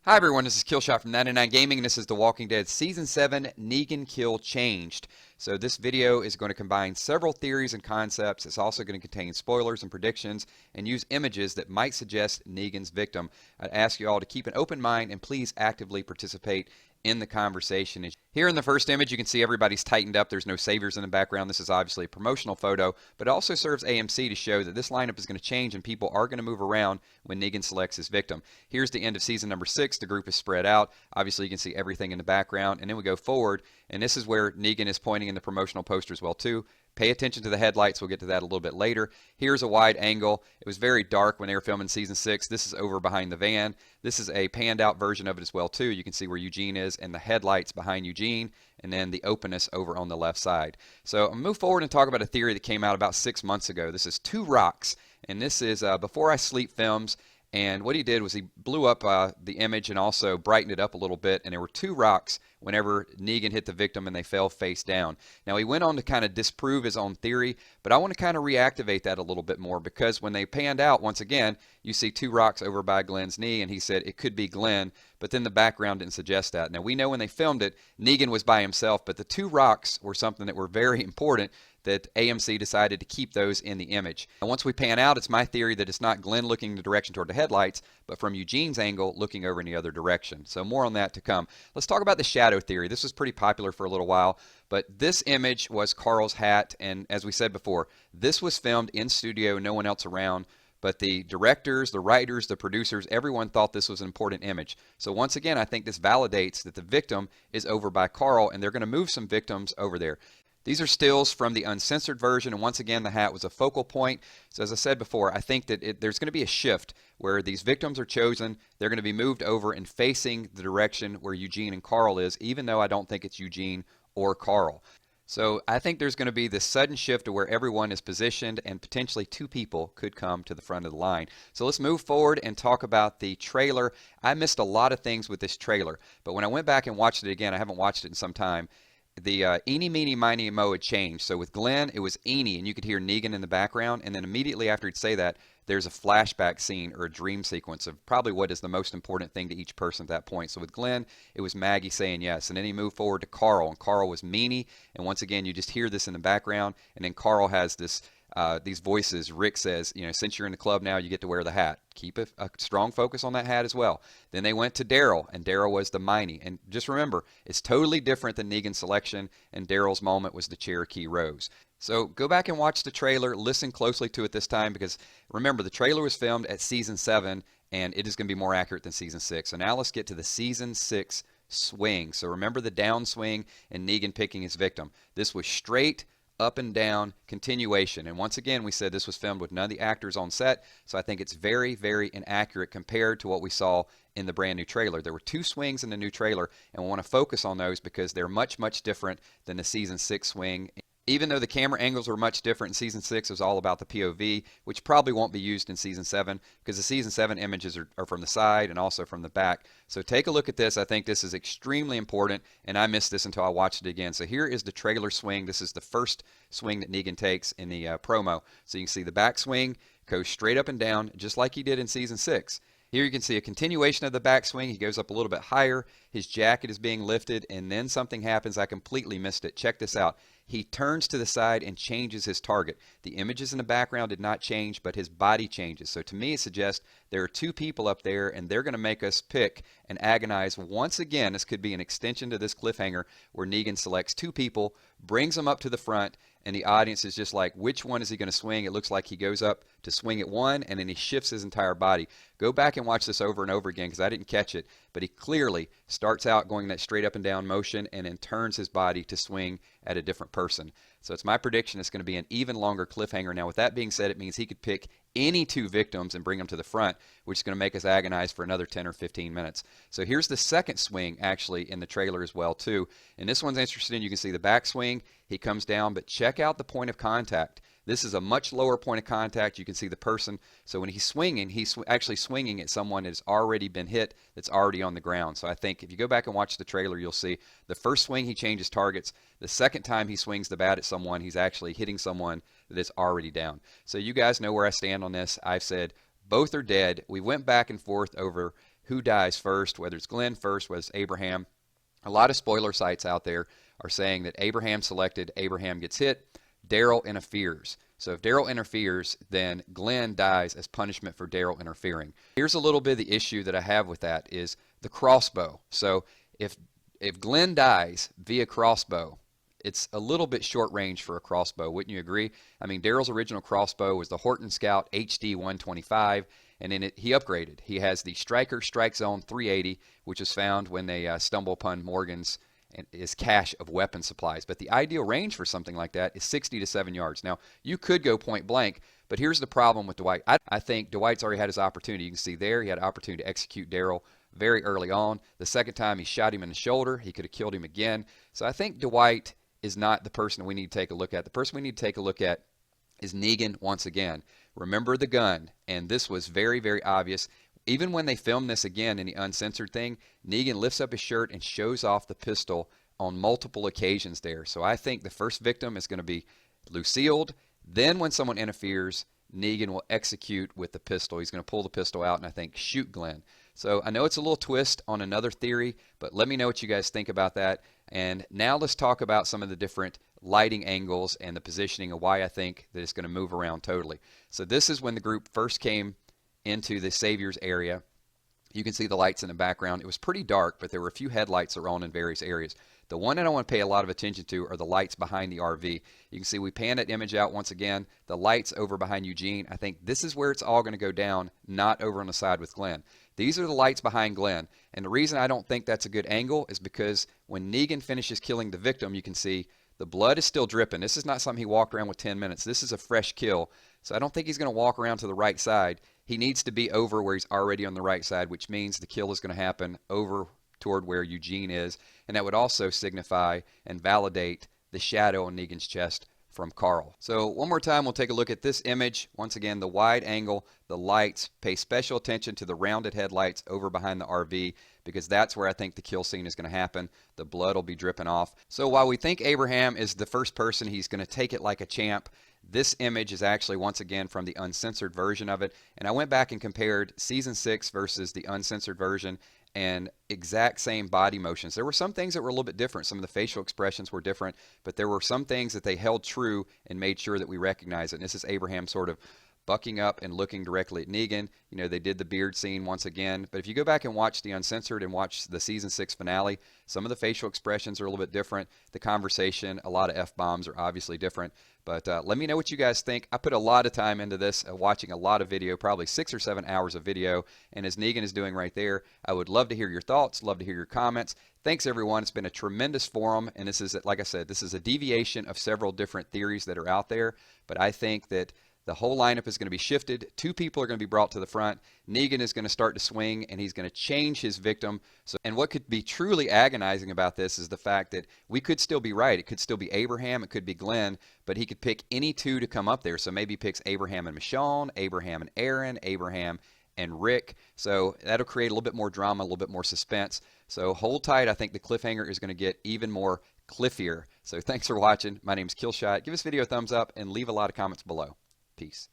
Hi everyone, this is Killshot from 99 Gaming, and this is The Walking Dead Season 7, Negan Kill Changed. So this video is going to combine several theories and concepts. It's also going to contain spoilers and predictions and use images that might suggest Negan's victim. I'd ask you all to keep an open mind and please actively participate in the conversation. Here in the first image, you can see everybody's tightened up. There's no saviors in the background. This is obviously a promotional photo, but it also serves AMC to show that this lineup is going to change and people are going to move around when Negan selects his victim. Here's the end of season number 6. The group is spread out. Obviously, you can see everything in the background, and then we go forward, and this is where Negan is pointing in the promotional poster as well, too. Pay attention to the headlights. We'll get to that a little bit later. Here's a wide angle. It was very dark when they were filming season 6. This is over behind the van. This is a panned out version of it as well, too. You can see where Eugene is and the headlights behind Eugene, and then the openness over on the left side. So I'll move forward and talk about a theory that came out about 6 months ago. This is Two Rocks, and this is Before I Sleep Films. And what he did was he blew up the image and also brightened it up a little bit. And there were 2 rocks whenever Negan hit the victim and they fell face down. Now, he went on to kind of disprove his own theory, but I want to kind of reactivate that a little bit more, because when they panned out, once again, you see 2 rocks over by Glenn's knee, and he said it could be Glenn, but then the background didn't suggest that. Now, we know when they filmed it, Negan was by himself, but the 2 rocks were something that were very important, that AMC decided to keep those in the image. And once we pan out, it's my theory that it's not Glenn looking the direction toward the headlights, but from Eugene's angle looking over in the other direction. So more on that to come. Let's talk about the shadow theory. This was pretty popular for a little while, but this image was Carl's hat, and as we said before, this was filmed in studio, no one else around. But the directors, the writers, the producers, everyone thought this was an important image. So once again, I think this validates that the victim is over by Carl, and they're going to move some victims over there. These are stills from the uncensored version, and once again, the hat was a focal point. So as I said before, I think that there's going to be a shift where these victims are chosen. They're going to be moved over and facing the direction where Eugene and Carl is, even though I don't think it's Eugene or Carl. So I think there's going to be this sudden shift to where everyone is positioned, and potentially 2 people could come to the front of the line. So let's move forward and talk about the trailer. I missed a lot of things with this trailer, but when I went back and watched it again, I haven't watched it in some time, the eeny, meeny, miny, mo had changed. So with Glenn, it was Eeny, and you could hear Negan in the background, and then immediately after he'd say that, there's a flashback scene or a dream sequence of probably what is the most important thing to each person at that point. So with Glenn, it was Maggie saying yes, and then he moved forward to Carl, and Carl was Meanie, and once again, you just hear this in the background, and then Carl has this these voices. Rick says, you know, since you're in the club now, you get to wear the hat. Keep a strong focus on that hat as well. Then they went to Daryl, and Daryl was the Miney. And just remember, it's totally different than Negan's selection, and Daryl's moment was the Cherokee Rose. So go back and watch the trailer. Listen closely to it this time, because remember, the trailer was filmed at Season 7, and it is going to be more accurate than Season 6. So now let's get to the Season 6 swing. So remember the downswing and Negan picking his victim. This was straight up and down continuation, and once again we said this was filmed with none of the actors on set, so I think it's very, very inaccurate compared to what we saw in the brand new trailer. There were 2 swings in the new trailer, and we want to focus on those because they're much, much different than the Season 6 swing. Even though the camera angles were much different in Season 6, it was all about the POV, which probably won't be used in Season 7 because the Season 7 images are from the side and also from the back. So take a look at this. I think this is extremely important, and I missed this until I watched it again. So here is the trailer swing. This is the first swing that Negan takes in the promo. So you can see the backswing goes straight up and down, just like he did in Season 6. Here you can see a continuation of the backswing. He goes up a little bit higher. His jacket is being lifted, and then something happens. I completely missed it. Check this out. He turns to the side and changes his target. The images in the background did not change, but his body changes. So to me, it suggests there are 2 people up there, and they're going to make us pick and agonize once again. This could be an extension to this cliffhanger where Negan selects 2 people, brings them up to the front, and the audience is just like, which one is he going to swing? It looks like he goes up to swing at one, and then he shifts his entire body. Go back and watch this over and over again because I didn't catch it, but he clearly starts out going that straight up and down motion and then turns his body to swing at a different person. So it's my prediction it's going to be an even longer cliffhanger. Now, with that being said, it means he could pick any 2 victims and bring them to the front, which is going to make us agonize for another 10 or 15 minutes. So here's the second swing actually in the trailer as well too. And this one's interesting. You can see the backswing. He comes down, but check out the point of contact. This is a much lower point of contact. You can see the person. So when he's swinging, he's actually swinging at someone that's already been hit, that's already on the ground. So I think if you go back and watch the trailer, you'll see the first swing he changes targets. The second time he swings the bat at someone, he's actually hitting someone that is already down. So you guys know where I stand on this. I've said both are dead. We went back and forth over who dies first, whether it's Glenn first, whether it's Abraham. A lot of spoiler sites out there are saying that Abraham selected, Abraham gets hit, Daryl interferes. So if Daryl interferes, then Glenn dies as punishment for Daryl interfering. Here's a little bit of the issue that I have with that is the crossbow. So if Glenn dies via crossbow, it's a little bit short range for a crossbow, wouldn't you agree? I mean, Daryl's original crossbow was the Horton Scout HD 125, and in it he upgraded. He has the Striker Strike Zone 380, which is found when they stumble upon Morgan's is cache of weapon supplies. But the ideal range for something like that is 60 to 7 yards. Now, you could go point blank, but here's the problem with Dwight. I think Dwight's already had his opportunity. You can see there he had an opportunity to execute Daryl very early on. The second time he shot him in the shoulder, he could have killed him again. So I think Dwight is not the person we need to take a look at. The person we need to take a look at is Negan once again. Remember the gun, and this was very, very obvious. Even when they filmed this again in the uncensored thing, Negan lifts up his shirt and shows off the pistol on multiple occasions there. So I think the first victim is going to be Lucille. Then when someone interferes, Negan will execute with the pistol. He's going to pull the pistol out and I think shoot Glenn. So I know it's a little twist on another theory, but let me know what you guys think about that. And now let's talk about some of the different lighting angles and the positioning of why I think that it's going to move around totally. So this is when the group first came into the Savior's area. You can see the lights in the background. It was pretty dark, but there were a few headlights that were on in various areas. The one that I want to pay a lot of attention to are the lights behind the RV. You can see we pan that image out once again. The lights over behind Eugene. I think this is where it's all going to go down, not over on the side with Glenn. These are the lights behind Glenn. And the reason I don't think that's a good angle is because when Negan finishes killing the victim, you can see the blood is still dripping. This is not something he walked around with 10 minutes. This is a fresh kill. So I don't think he's going to walk around to the right side. He needs to be over where he's already on the right side, which means the kill is going to happen over toward where Eugene is. And that would also signify and validate the shadow on Negan's chest from Carl. So one more time, we'll take a look at this image. Once again, the wide angle, the lights. Pay special attention to the rounded headlights over behind the RV because that's where I think the kill scene is going to happen. The blood will be dripping off. So while we think Abraham is the first person, he's going to take it like a champ. This image is actually, once again, from the uncensored version of it. And I went back and compared Season 6 versus the uncensored version and exact same body motions. There were some things that were a little bit different. Some of the facial expressions were different, but there were some things that they held true and made sure that we recognize it. And this is Abraham sort of bucking up and looking directly at Negan. You know, they did the beard scene once again. But if you go back and watch the uncensored and watch the Season 6 finale, some of the facial expressions are a little bit different. The conversation, a lot of F-bombs are obviously different. But let me know what you guys think. I put a lot of time into this, watching a lot of video, probably 6 or 7 hours of video. And as Negan is doing right there, I would love to hear your thoughts, love to hear your comments. Thanks, everyone. It's been a tremendous forum. And this is, like I said, this is a deviation of several different theories that are out there. But I think that the whole lineup is going to be shifted. 2 people are going to be brought to the front. Negan is going to start to swing, and he's going to change his victim. And what could be truly agonizing about this is the fact that we could still be right. It could still be Abraham. It could be Glenn. But he could pick any 2 to come up there. So maybe he picks Abraham and Michonne, Abraham and Aaron, Abraham and Rick. So that'll create a little bit more drama, a little bit more suspense. So hold tight. I think the cliffhanger is going to get even more cliffier. So thanks for watching. My name is Killshot. Give this video a thumbs up and leave a lot of comments below. Peace.